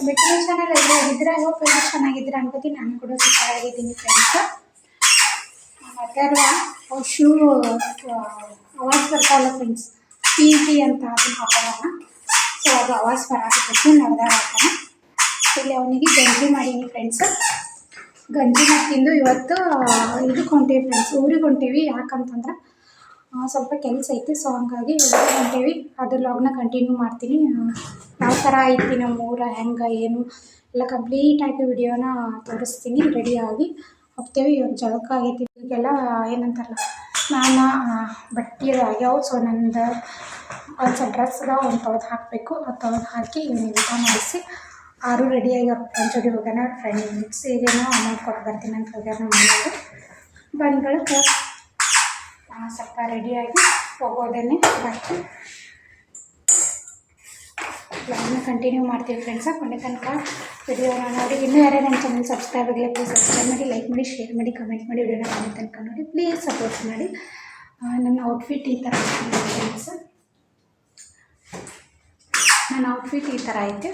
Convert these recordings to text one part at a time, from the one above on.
ಮಿಕ್ಕಿ channel ಎಲ್ಲರೂ ಹೋಗಿದ್ದೀರಾ? Hope ಎಲ್ಲರೂ ಚೆನ್ನಾಗಿದ್ದೀರಾ ಅನ್ಕೋತೀನಿ. ನಾನು ಕೂಡ ಸೂಪರ್ ಆಗಿದ್ದೀನಿ ಫ್ರೆಂಡ್ಸ್. ಅದರ ಶೂ ಅವಾಜ್ ಬರ್ತಾವಲ್ಲ ಫ್ರೆಂಡ್ಸ್, ಪಿ ಟಿ ಅಂತ ಅದನ್ನು ಹಾಕೋಣ. ಸೊ ಅದು ಅವಾಜ್ ಬರಾಕತ್ತೈತಿ, ನಡೆದಾಡ್ತಾನೆ. ಇಲ್ಲಿ ಅವನಿಗೆ ಗಂಜಿ ಮಾಡೀನಿ ಫ್ರೆಂಡ್ಸ್. ಗಂಜಿ ತಿಂದು ಇವತ್ತು ಇದಕ್ಕೆ ಹೊಂಟೀವಿ ಫ್ರೆಂಡ್ಸ್, ಊರಿಗೆ ಹೊಂಟೀವಿ. ಯಾಕಂತಂದ್ರೆ ಸ್ವಲ್ಪ ಕೆಲಸ ಐತಿ. ಸೊ ಹಂಗಾಗಿ ಊರಿಗೆ ಹೊಂಟೀವಿ. ಅದ್ರ ಲಾಗ್ನ ಕಂಟಿನ್ಯೂ ಮಾಡ್ತೀನಿ. ಯಾವ ಥರ ಐತಿ ನಮ್ಮ ಊರ, ಹೆಂಗೆ ಏನು ಎಲ್ಲ ಕಂಪ್ಲೀಟಾಗಿ ವಿಡಿಯೋನ ತೋರಿಸ್ತೀನಿ. ರೆಡಿಯಾಗಿ ಹೋಗ್ತೇವೆ. ಇವಾಗ ಜಳಕ ಆಗೈತಿ. ಈಗೆಲ್ಲ ಏನಂತಾರಲ್ಲ, ಸ್ನಾನ ಬಟ್ಟೆ ಆಗ್ಯಾವ. ಸೊ ನಂದು ಒಂದು ಸ್ವಲ್ಪ ಡ್ರೆಸ್ ಅದಾವ, ಒಂದು ತೊಳೆದು ಹಾಕಬೇಕು. ಅದು ತೊಳೆದು ಹಾಕಿ ಊಟ ಮಾಡಿಸಿ ಆರು ರೆಡಿಯಾಗಿ ಅವ್ರ ಫ್ರೆಂಡ್ಸ್ ಜೊತೆ ಹೋಗೋಣ. ಫ್ರೆಂಡ್ಸಿಗೇನೋ ಅಮೌಂಟ್ ಕೊಟ್ಟು ಬರ್ತೀನಿ ಅಂತ ಹೋಗ್ಯಾರ ನಮ್ಮ ಮನೆಯವರು. ಬಂದ್ಗಳಿಗೆ ಸ್ವಲ್ಪ ರೆಡಿಯಾಗಿ ಹೋಗೋದೇನೆ. ಬಾಕಿ ಬ್ಲಾಗ್ನ ಕಂಟಿನ್ಯೂ ಮಾಡ್ತೀವಿ ಫ್ರೆಂಡ್ಸ. ಕೊನೆ ತನಕ ವಿಡಿಯೋನ ನೋಡಿ. ಇನ್ನೂ ಯಾರೇ ನನ್ನ ಚಾನಲ್ ಸಬ್ಸ್ಕ್ರೈಬ್ ಆಗಲಿ ಪ್ಲೀಸ್ ಸಬ್ಸ್ಕ್ರೈಬ್ ಮಾಡಿ, ಲೈಕ್ ಮಾಡಿ, ಶೇರ್ ಮಾಡಿ, ಕಮೆಂಟ್ ಮಾಡಿ. ವಿಡಿಯೋನ ಕೊನೆ ತನಕ ನೋಡಿ ಪ್ಲೀಸ್ ಸಪೋರ್ಟ್ ಮಾಡಿ. ನನ್ನ ಔಟ್ಫಿಟ್ ಈ ಥರ ಐತೆ ಫ್ರೆಂಡ್ಸ್. ನನ್ನ ಔಟ್ಫಿಟ್ ಈ ಥರ ಐತೆ.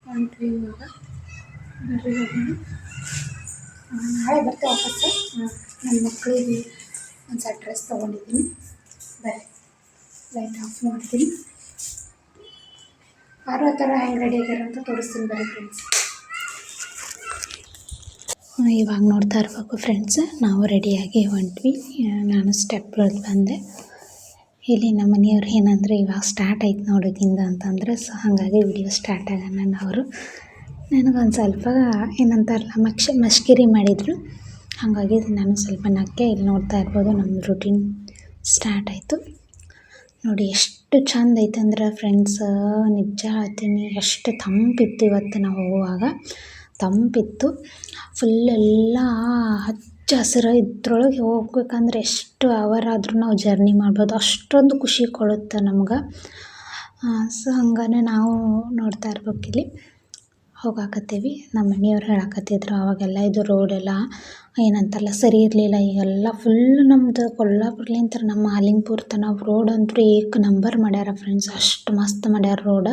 ಹೊಂಟ್ವಿ ಇವಾಗ. ಬರ್ರಿ ಹೋಗೋಣ. ನಾಳೆ ಬರ್ತೇವೆ ವಾಪಸ್ಸು. ನನ್ನ ಮಕ್ಕಳಿಗೆ ಒಂದು ಸ್ವಲ್ಪ ಡ್ರೆಸ್ ತೊಗೊಂಡಿದ್ದೀನಿ. ಬರ್ರಿ ಲೈಟ್ ಆಫ್ ಮಾಡ್ತೀನಿ. ಆರೋ ಥರ ಹೆಂಗೆ ರೆಡಿ ಆಗ್ಯಾರ ಅಂತ ತೋರಿಸ್ತೀನಿ ಬರ್ರಿ ಫ್ರೆಂಡ್ಸ್. ಇವಾಗ ನೋಡ್ತಾ ಇರ್ಬೇಕು ಫ್ರೆಂಡ್ಸ್, ನಾವು ರೆಡಿಯಾಗಿ ಹೊಂಟ್ವಿ. ನಾನು ಸ್ಟೆಪ್ ಇಳಿದು ಬಂದೆ. ಇಲ್ಲಿ ನಮ್ಮ ಮನೆಯವ್ರು ಏನಂದ್ರೆ ಇವಾಗ ಸ್ಟಾರ್ಟ್ ಆಯ್ತು ನೋಡೋಕ್ಕಿಂತ ಅಂತಂದ್ರೆ, ಸೊ ಹಾಗಾಗಿ ವಿಡಿಯೋ ಸ್ಟಾರ್ಟ್ ಆಗೋಣ. ಅವರು ನನಗೊಂದು ಸ್ವಲ್ಪ ಏನಂತಾರಲ್ಲ ಮಶ್ಕಿರಿ ಮಾಡಿದರು. ಹಾಗಾಗಿ ನಾನು ಸ್ವಲ್ಪ ನಕ್ಕೆ. ಇಲ್ಲಿ ನೋಡ್ತಾ ಇರ್ಬೋದು ನಮ್ಮ ರೂಟೀನ್ ಸ್ಟಾರ್ಟ್ ಆಯಿತು. ನೋಡಿ ಎಷ್ಟು ಚಂದ ಐತೆ ಅಂದ್ರೆ ಫ್ರೆಂಡ್ಸ್, ನಿಜ ಹೇಳ್ತೀನಿ. ಎಷ್ಟು ತಂಪಿತ್ತು ಇವತ್ತು ನಾವು ಹೋಗುವಾಗ, ತಂಪಿತ್ತು ಫುಲ್. ಎಲ್ಲ ಹಚ್ಚ ಹಸಿರು ಇದ್ರೊಳಗೆ ಹೋಗ್ಬೇಕಂದ್ರೆ ಎಷ್ಟು ಅವರ್ ಆದರೂ ನಾವು ಜರ್ನಿ ಮಾಡ್ಬೋದು. ಅಷ್ಟೊಂದು ಖುಷಿ ಕೊಡುತ್ತೆ ನಮ್ಗೆ. ಸೊ ಹಂಗಾನೆ ನಾವು ನೋಡ್ತಾ ಇರ್ಬೇಕು. ಇಲ್ಲಿ ಹೋಗಾಕತ್ತೀವಿ. ನಮ್ಮ ಮನೆಯವ್ರು ಹೇಳಕತ್ತಿದ್ರು ಅವಾಗೆಲ್ಲ ಇದು ರೋಡೆಲ್ಲ ಏನಂತಲ್ಲ ಸರಿ ಇರಲಿಲ್ಲ. ಈಗೆಲ್ಲ ಫುಲ್ ನಮ್ಮದು ಕೊಲ್ಲಾಪುರ್ಲಿಂತ ನಮ್ಮ ಆಲಿಂಗ್ಪುರ್ ತನಕ ರೋಡ್ ಅಂತೂ ಏಕ್ ನಂಬರ್ ಮಾಡ್ಯಾರ ಫ್ರೆಂಡ್ಸ್. ಅಷ್ಟು ಮಸ್ತ್ ಮಾಡ್ಯಾರ ರೋಡ.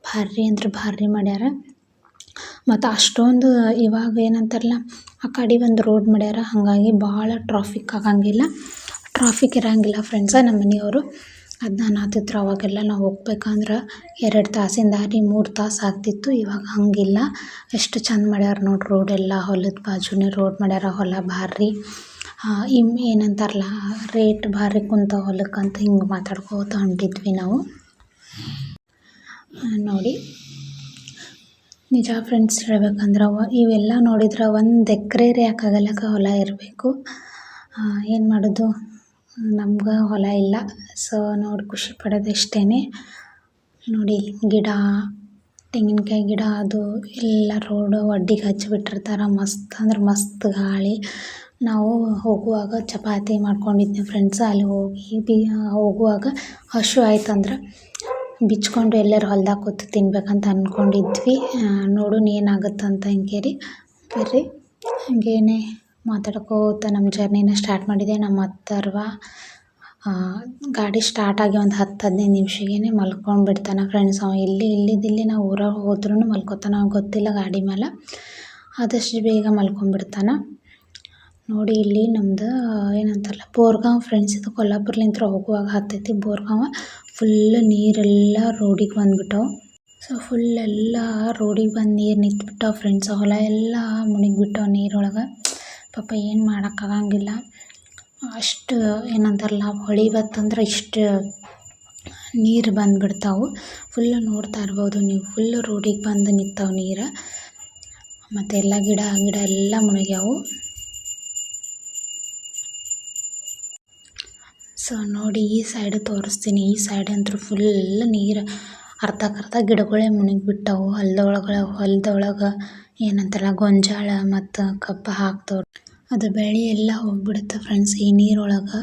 ಭಾರಿ ಅಂದ್ರೆ ಭಾರಿ ಮಾಡ್ಯಾರ. ಮತ್ತು ಅಷ್ಟೊಂದು ಇವಾಗ ಏನಂತಾರಲ್ಲ ಆ ಕಡೆ ಒಂದು ರೋಡ್ ಮಾಡ್ಯಾರ. ಹಾಗಾಗಿ ಭಾಳ ಟ್ರಾಫಿಕ್ ಆಗಂಗಿಲ್ಲ, ಟ್ರಾಫಿಕ್ ಇರೋಂಗಿಲ್ಲ ಫ್ರೆಂಡ್ಸ. ನಮ್ಮ ಮನೆಯವರು ಅದನ್ನ ಅನ್ನತ್ತಿದ್ರು. ಅವಾಗೆಲ್ಲ ನಾವು ಹೋಗ್ಬೇಕಂದ್ರೆ 2 ತಾಸಿನ ದಾರಿ 3 ತಾಸು ಆಗ್ತಿತ್ತು. ಇವಾಗ ಹಂಗಿಲ್ಲ. ಎಷ್ಟು ಚಂದ ಮಾಡ್ಯಾರ ನೋಡಿ ರೋಡೆಲ್ಲ. ಹೊಲದ ಬಾಜುನೇ ರೋಡ್ ಮಾಡ್ಯಾರ. ಹೊಲ ಭಾರಿ ಏನಂತಾರಲ್ಲ ರೇಟ್ ಭಾರಿ ಕುಂತ ಹೊಲಕ್ಕಂತ ಹಿಂಗೆ ಮಾತಾಡ್ಕೋತ ಹೊಂಟಿದ್ವಿ ನಾವು. ನೋಡಿ ನಿಜ ಫ್ರೆಂಡ್ಸ್ ಹೇಳ್ಬೇಕಂದ್ರೆ ಇವೆಲ್ಲ ನೋಡಿದ್ರೆ 1 ಎಕರೆ ಯಾಕಾಗಲ್ಲಕ ಹೊಲ ಇರಬೇಕು. ಏನು ಮಾಡೋದು, ನಮ್ಗೆ ಹೊಲ ಇಲ್ಲ. ಸೊ ನೋಡಿ ಖುಷಿ ಪಡೋದು ಇಷ್ಟೇ. ನೋಡಿ ಗಿಡ, ತೆಂಗಿನಕಾಯಿ ಗಿಡ, ಅದು ಎಲ್ಲ ರೋಡು ಒಡ್ಡಿಗೆ ಹಚ್ಚಿಬಿಟ್ಟಿರ್ತಾರೆ. ಮಸ್ತ್ ಅಂದ್ರೆ ಮಸ್ತ್ ಗಾಳಿ. ನಾವು ಹೋಗುವಾಗ ಚಪಾತಿ ಮಾಡ್ಕೊಂಡಿದ್ವಿ ಫ್ರೆಂಡ್ಸ್. ಅಲ್ಲಿ ಹೋಗುವಾಗ ಹಸು ಆಯ್ತಂದ್ರೆ ಬಿಚ್ಕೊಂಡು ಎಲ್ಲರೂ ಹೊಲ್ದಾಗ ಕೂತು ತಿನ್ಬೇಕಂತ ಅಂದ್ಕೊಂಡಿದ್ವಿ. ನೋಡೋಣ ಏನಾಗುತ್ತಂತ ಹಿಂಗೇರಿ ಬರ್ರಿ. ಹಾಗೇನೆ ಮಾತಾಡ್ಕೋತ ನಮ್ಮ ಜರ್ನಿನ ಸ್ಟಾರ್ಟ್ ಮಾಡಿದೆ. ನಮ್ಮ ಅತ್ತರ್ವ ಗಾಡಿ ಸ್ಟಾರ್ಟ್ ಆಗಿ ಒಂದು 10-15 ನಿಮಿಷಗೇ ಮಲ್ಕೊಂಡು ಬಿಡ್ತಾನೆ ಫ್ರೆಂಡ್ಸ್. ಅವ ಇಲ್ಲಿದ್ದಿಲ್ಲಿ ನಾವು ಊರಾಗ ಹೋದ್ರೂ ಮಲ್ಕೋತಾನೆ. ಅವ್ನಿಗೆ ಗೊತ್ತಿಲ್ಲ ಗಾಡಿ ಮೇಲೆ. ಆದಷ್ಟು ಬೇಗ ಮಲ್ಕೊಂಡ್ಬಿಡ್ತಾನೆ. ನೋಡಿ ಇಲ್ಲಿ ನಮ್ದು ಏನಂತಾರಲ್ಲ ಬೋರ್ಗಾಂವ್ ಫ್ರೆಂಡ್ಸ್. ಇದು ಕೊಲ್ಲಾಪುರ್ಲಿಂತ್ರ ಹೋಗುವಾಗ ಹತ್ತೈತಿ ಬೋರ್ಗಾಂವ. ಫುಲ್ ನೀರೆಲ್ಲ ರೋಡಿಗೆ ಬಂದುಬಿಟ್ಟವು. ಸೊ ಫುಲ್ ಎಲ್ಲ ರೋಡಿಗೆ ಬಂದು ನೀರು ನಿಂತ್ಬಿಟ್ಟವು ಫ್ರೆಂಡ್ಸ್. ಹೊಲ ಎಲ್ಲ ಮುಳುಗಿಬಿಟ್ಟವು ನೀರೊಳಗೆ. ಪಾಪ ಏನು ಮಾಡೋಕ್ಕಾಗಂಗಿಲ್ಲ. ಅಷ್ಟು ಏನಂತಾರಲ್ಲ ಹೊಳೆ ಬತ್ತಂದ್ರೆ ಇಷ್ಟು ನೀರು ಬಂದುಬಿಡ್ತಾವೆ. ಫುಲ್ ನೋಡ್ತಾ ಇರ್ಬೋದು ನೀವು. ಫುಲ್ ರೋಡಿಗೆ ಬಂದು ನಿಂತವು ನೀರು. ಮತ್ತು ಎಲ್ಲ ಗಿಡ ಎಲ್ಲ ಮುಳುಗ್ಯಾವು. ಸೊ ನೋಡಿ ಈ ಸೈಡ್ ತೋರಿಸ್ತೀನಿ. ಈ ಸೈಡ್ ಅಂತೂ ಫುಲ್ ನೀರು ಅರ್ಧಕ್ಕರ್ಧ ಗಿಡಗಳೇ ಮುಳುಗಿಬಿಟ್ಟವು. ಹೊಲದೊಳಗೆ ಏನಂತಾರಲ್ಲ ಗೊಂಜಾಳ ಮತ್ತು ಕಬ್ಬು ಹಾಕ್ತವ್ರು, ಅದು ಬೆಳೆ ಎಲ್ಲ ಹೋಗ್ಬಿಡುತ್ತೆ ಫ್ರೆಂಡ್ಸ್ ಈ ನೀರೊಳಗೆ.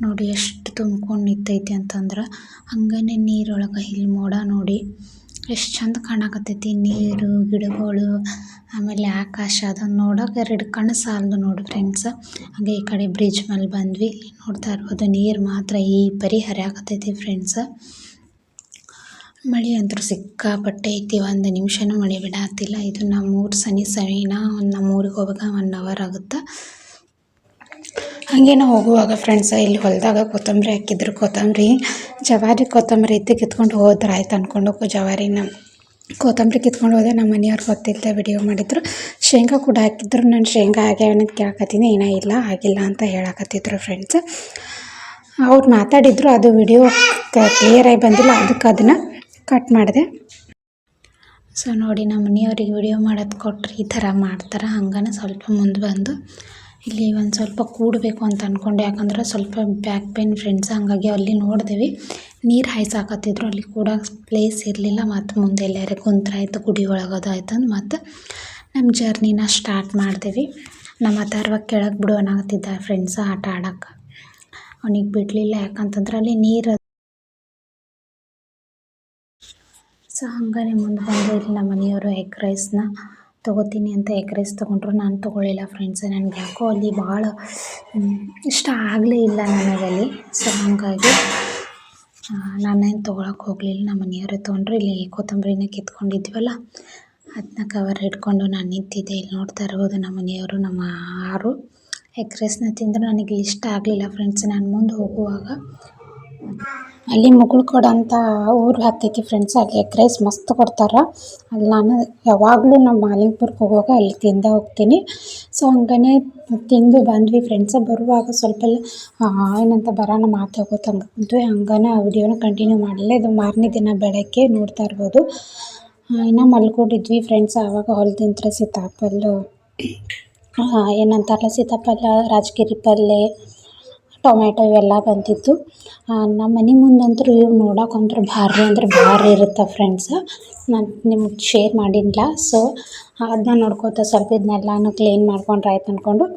ನೋಡಿ ಎಷ್ಟು ತುಂಬ್ಕೊಂಡು ನಿಂತೈತಿ ಅಂತಂದ್ರೆ. ಹಂಗನೇ ನೀರೊಳಗೆ ಇಲ್ಲಿ ಮೋಡ ನೋಡಿ ಎಷ್ಟು ಚಂದ ಕಾಣಕತ್ತೈತಿ. ನೀರು, ಗಿಡಗಳು, ಆಮೇಲೆ ಆಕಾಶ. ಅದನ್ನು ನೋಡೋಕೆ 2 ಕಣ್ಣು ಸಾಲದು ನೋಡಿ ಫ್ರೆಂಡ್ಸ್. ಹಾಗೆ ಈ ಕಡೆ ಬ್ರಿಡ್ಜ್ ಮೇಲೆ ಬಂದ್ವಿ. ನೋಡ್ತಾ ಇರ್ಬೋದು ನೀರು ಮಾತ್ರ ಈ ಪರಿ ಹರಿಯಾಕತ್ತೈತಿ ಫ್ರೆಂಡ್ಸ್. ಮಳೆ ಅಂತೂ ಸಿಕ್ಕಾಪಟ್ಟೆ ಐತಿ, ಒಂದು ನಿಮಿಷನೂ ಮಳೆ ಬಿಡಾತಿಲ್ಲ. ಇದು ನಮ್ಮೂರು ಸನಿನ ನಮ್ಮೂರಿಗೆ ಹೋಗುವಾಗ 1 ಅವರ್ ಆಗುತ್ತೆ. ಹಾಗೆ ನಾವು ಹೋಗುವಾಗ ಫ್ರೆಂಡ್ಸ ಇಲ್ಲಿ ಹೊಲದಾಗ ಕೊತ್ತಂಬರಿ ಹಾಕಿದ್ರು. ಜವಾರಿ ಕೊತ್ತಂಬರಿ ಇತ್ತು, ಕಿತ್ಕೊಂಡು ಹೋದ್ರೆ ಆಯ್ತು ಅಂದ್ಕೊಂಡು ಕೊತ್ತಂಬರಿ ಕಿತ್ಕೊಂಡು ಹೋದೆ. ನಮ್ಮ ಮನೆಯವ್ರು ಗೊತ್ತಿಲ್ಲದೆ ವಿಡಿಯೋ ಮಾಡಿದ್ರು. ಶೇಂಗಾ ಕೂಡ ಹಾಕಿದ್ರು. ನಾನು ಶೇಂಗಾ ಆಗ್ಯಾವನ್ನೋದು ಕೇಳಕತ್ತೀನಿ, ಏನೋ ಇಲ್ಲ ಆಗಿಲ್ಲ ಅಂತ ಹೇಳಕತ್ತಿದ್ರು ಫ್ರೆಂಡ್ಸ್. ಅವ್ರು ಮಾತಾಡಿದ್ರು, ಅದು ವಿಡಿಯೋ ಕ್ಲಿಯರಾಗಿ ಬಂದಿಲ್ಲ, ಅದನ್ನು ಕಟ್ ಮಾಡಿದೆ. ಸೊ ನೋಡಿ, ನಮ್ಮ ಮನೆಯವ್ರಿಗೆ ವಿಡಿಯೋ ಮಾಡೋದು ಕೊಟ್ಟರೆ ಈ ಥರ ಮಾಡ್ತಾರೆ. ಹಂಗನೇ ಸ್ವಲ್ಪ ಮುಂದೆ ಬಂದು ಇಲ್ಲಿ ಒಂದು ಸ್ವಲ್ಪ ಕೂಡಬೇಕು ಅಂತ ಅಂದ್ಕೊಂಡೆ, ಯಾಕಂದ್ರೆ ಸ್ವಲ್ಪ ಬ್ಯಾಕ್ ಪೇನ್ ಫ್ರೆಂಡ್ಸ್. ಹಂಗಾಗಿ ಅಲ್ಲಿ ನೋಡಿದೆವು, ನೀರು ಹಾಯ್ಸಾಕತ್ತಿದ್ರು. ಅಲ್ಲಿ ಕೂಡ ಪ್ಲೇಸ್ ಇರಲಿಲ್ಲ. ಮತ್ತು ಮುಂದೆ ಎಲ್ಲಾರು ಕುಂತ್ರಾಯ್ತು, ಗುಡಿ ಒಳಗದು ಆಯ್ತು ಅಂದು ಮತ್ತು ನಮ್ಮ ಜರ್ನಿನ ಸ್ಟಾರ್ಟ್ ಮಾಡ್ದೇವಿ. ನಮ್ಮ ಅಥರ್ವ ಕೆಳಗೆ ಬಿಡುವನಾಗ್ತಿದ್ದ ಫ್ರೆಂಡ್ಸ್ ಆಟ ಆಡೋಕ್ಕೆ. ಅವನಿಗೆ ಬಿಡಲಿಲ್ಲ, ಯಾಕಂತಂದ್ರೆ ಅಲ್ಲಿ ನೀರು. ಸೊ ಹಂಗಾನೆ ಮುಂದೆ ಬಂದು ಇಲ್ಲಿ ನಮ್ಮ ಮನೆಯವರು ಎಗ್ ರೈಸ್ನ ತೊಗೋತೀನಿ ಅಂತ ಎಗ್ ರೈಸ್ ತೊಗೊಂಡ್ರು. ನಾನು ತೊಗೊಳ್ಳಿಲ್ಲ ಫ್ರೆಂಡ್ಸ್, ನನಗೆ ಯಾಕೋ ಅಲ್ಲಿ ಭಾಳ ಇಷ್ಟ ಆಗಲೇ ಇಲ್ಲ ನನಗಲ್ಲಿ. ಸೊ ಹಾಗಾಗಿ ನಾನೇನು ತೊಗೊಳಕ್ಕೆ ಹೋಗಲಿಲ್ಲ, ನಮ್ಮ ಮನೆಯವರೇ ತೊಗೊಂಡ್ರು. ಇಲ್ಲಿ ಕೊತ್ತಂಬರಿನ ಕಿತ್ಕೊಂಡಿದ್ವಲ್ಲ, ಅದನ್ನ ಕವರ್ ಹಿಡ್ಕೊಂಡು ನಾನು ನಿಂತಿದ್ದೆ. ಇಲ್ಲಿ ನೋಡ್ತಾ ಇರ್ಬೋದು, ನಮ್ಮ ಮನೆಯವರು ನಮ್ಮ ಆರು ಎಗ್ ರೈಸ್ನ ತಿಂದರು. ನನಗೆ ಇಷ್ಟ ಆಗಲಿಲ್ಲ ಫ್ರೆಂಡ್ಸ್. ನಾನು ಮುಂದೆ ಹೋಗುವಾಗ ಅಲ್ಲಿ ಮುಗುಳ್ಕೊಡ ಅಂತ ಊರು ಹತ್ತೈತಿ ಫ್ರೆಂಡ್ಸ್, ಅಲ್ಲಿ ಎಗ್ ರೈಸ್ ಮಸ್ತ್ ಕೊಡ್ತಾರೆ. ಅಲ್ಲಿ ನಾನು ಯಾವಾಗಲೂ ನಮ್ಮ ಮಾಲಿಂಗ್ಪುರಕ್ಕೆ ಹೋಗುವಾಗ ಅಲ್ಲಿ ತಿಂದು ಹೋಗ್ತೀನಿ. ಸೊ ಹಂಗನೇ ತಿಂದು ಬಂದ್ವಿ ಫ್ರೆಂಡ್ಸ್. ಬರುವಾಗ ಸ್ವಲ್ಪ ಏನಂತ ಬರೋಣ ಮಾತಾಡ್ಕೋತ ಹಂಗೆ ಕುಂತ್ವಿ. ಹಂಗನ ವಿಡಿಯೋನ ಕಂಟಿನ್ಯೂ ಮಾಡಲಿಲ್ಲ. ಇದು ಮಾರನೇ ದಿನ ಬೆಳಗ್ಗೆ ನೋಡ್ತಾ ಇರ್ಬೋದು. ಇನ್ನೂ ಮಲ್ಕೊಂಡಿದ್ವಿ ಫ್ರೆಂಡ್ಸ್. ಆವಾಗ ಹೊಲದಿಂತ್ರ ಸೀತಾಫಲ ಏನಂತಾರಲ್ಲ, ಸೀತಾಫಲ, ರಾಜಗಿರಿ ಪಲ್ಯ, ಟೊಮೆಟೊ ಇವೆಲ್ಲ ಬಂದಿತ್ತು. ನಮ್ಮ ಮನೆ ಮುಂದಂತೂ ಇವು ನೋಡೋಕ್ಕಂತೂ ಭಾರಿ ಅಂದ್ರೆ ಭಾರಿ ಇರುತ್ತೆ ಫ್ರೆಂಡ್ಸ್. ನಾನು ನಿಮ್ಗೆ ಶೇರ್ ಮಾಡಿಲ್ಲ. ಸೊ ಅದನ್ನ ನೋಡ್ಕೋತ ಸ್ವಲ್ಪ ಇದನ್ನೆಲ್ಲನೂ ಕ್ಲೀನ್ ಮಾಡ್ಕೊಂಡ್ರೆ ಆಯ್ತು ಅಂದ್ಕೊಂಡು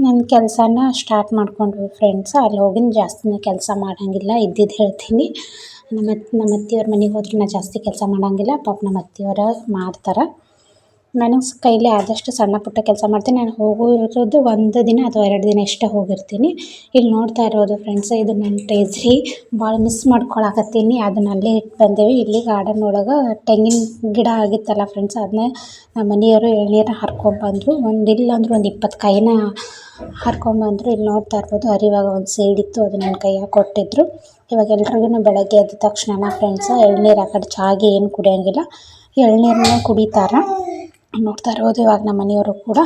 ನನ್ನ ಕೆಲಸನ ಸ್ಟಾರ್ಟ್ ಮಾಡ್ಕೊಂಡ್ವಿ ಫ್ರೆಂಡ್ಸ್. ಅಲ್ಲಿ ಹೋಗಿನ ಜಾಸ್ತಿನೇ ಕೆಲಸ ಮಾಡೋಂಗಿಲ್ಲ, ಇದ್ದಿದ್ದು ಹೇಳ್ತೀನಿ. ನಮ್ಮ ಅತ್ತೆಯವ್ರ ಮನೆಗೆ ಹೋದ್ರೆ ನಾನು ಜಾಸ್ತಿ ಕೆಲಸ ಮಾಡೋಂಗಿಲ್ಲ. ಪಾಪ ನಮ್ಮ ಅತ್ತೆಯವ್ರು ಮಾಡ್ತಾರೆ. ನನಗೆ ಕೈಲಿ ಆದಷ್ಟು ಸಣ್ಣ ಪುಟ್ಟ ಕೆಲಸ ಮಾಡ್ತೀನಿ. ನಾನು ಹೋಗಿರೋದು 1 ದಿನ ಅಥವಾ 2 ದಿನ ಇಷ್ಟೇ ಹೋಗಿರ್ತೀನಿ. ಇಲ್ಲಿ ನೋಡ್ತಾ ಇರೋದು ಫ್ರೆಂಡ್ಸ್, ಇದು ನನ್ನ ಟೇಜ್ರಿ ಭಾಳ ಮಿಸ್ ಮಾಡ್ಕೊಳಕತ್ತೀನಿ. ಅದನ್ನ ಅಲ್ಲೇ ಇಟ್ಟು ಬಂದೇವಿ. ಇಲ್ಲಿ ಗಾರ್ಡನ್ ಒಳಗೆ ತೆಂಗಿನ ಗಿಡ ಆಗಿತ್ತಲ್ಲ ಫ್ರೆಂಡ್ಸ್, ಅದನ್ನ ನಮ್ಮ ಮನೆಯವರು ಎಳ್ನೀರು ಹರ್ಕೊಂಡ್ಬಂದರು. ಇಲ್ಲ ಅಂದ್ರೆ ಒಂದು 20 ಕಾಯಿನ ಹರ್ಕೊಂಡ್ಬಂದರು. ಇಲ್ಲಿ ನೋಡ್ತಾ ಇರ್ಬೋದು, ಹರಿವಾಗ ಒಂದು ಸೀಡಿತ್ತು, ಅದು ನನ್ನ ಕೈಯಾಗ ಕೊಟ್ಟಿದ್ರು. ಇವಾಗ ಎಲ್ರಿಗೂ ಬೆಳಗ್ಗೆ ಎದ್ದ ತಕ್ಷಣ ಫ್ರೆಂಡ್ಸ್ ಎಳ್ನೀರು, ಆ ಕಡೆ ಚಾಗಿ ಏನು ಕುಡಿಯೋಂಗಿಲ್ಲ, ಎಳ್ನೀರನ್ನ ಕುಡಿತಾರೆ. ನೋಡ್ತಾ ಇರ್ಬೋದು, ಇವಾಗ ನಮ್ಮ ಮನೆಯವರು ಕೂಡ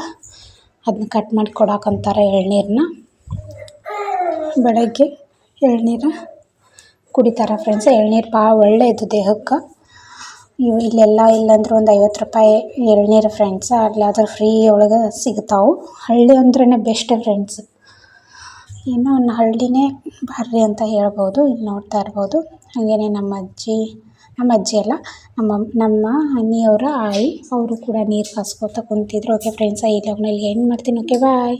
ಅದನ್ನ ಕಟ್ ಮಾಡಿ ಕೊಡೋಕಂತಾರೆ ಎಳ್ನೀರನ್ನ. ಬೆಳಗ್ಗೆ ಎಳ್ನೀರು ಕುಡಿತಾರೆ ಫ್ರೆಂಡ್ಸ್. ಎಳ್ನೀರು ಭಾಳ ಒಳ್ಳೆಯದು ದೇಹಕ್ಕೆ. ಇಲ್ಲೆಲ್ಲ ಇಲ್ಲಾಂದ್ರೆ ಒಂದು 50 ರೂಪಾಯಿ ಎಳ್ನೀರು ಫ್ರೆಂಡ್ಸ್. ಅಲ್ಲಾದ್ರೆ ಫ್ರೀ ಒಳಗೆ ಸಿಗ್ತಾವೆ. ಹಳ್ಳಿ ಅಂದ್ರೇ ಬೆಸ್ಟ್ ಫ್ರೆಂಡ್ಸ್. ಏನೋ ಒಂದು ಹಳ್ಳಿನೇ ಭಾರಿ ಅಂತ ಹೇಳ್ಬೋದು. ಇಲ್ಲಿ ನೋಡ್ತಾ ಇರ್ಬೋದು. ಹಾಗೆಯೇ ನಮ್ಮ ಅಜ್ಜಿ ಅಲ್ಲ, ನಮ್ಮ ಅಣ್ಣಿಯವರ ಆಯಿ, ಅವರು ಕೂಡ ನೀರು ಕಾಸ್ಕೋತ ಕುಂತಿದ್ರು. ಓಕೆ ಫ್ರೆಂಡ್ಸ್, ಈ ವ್ಲಾಗ್ನಲ್ಲಿ ಎಂಡ್ ಮಾಡ್ತೀನಿ. Okay bye.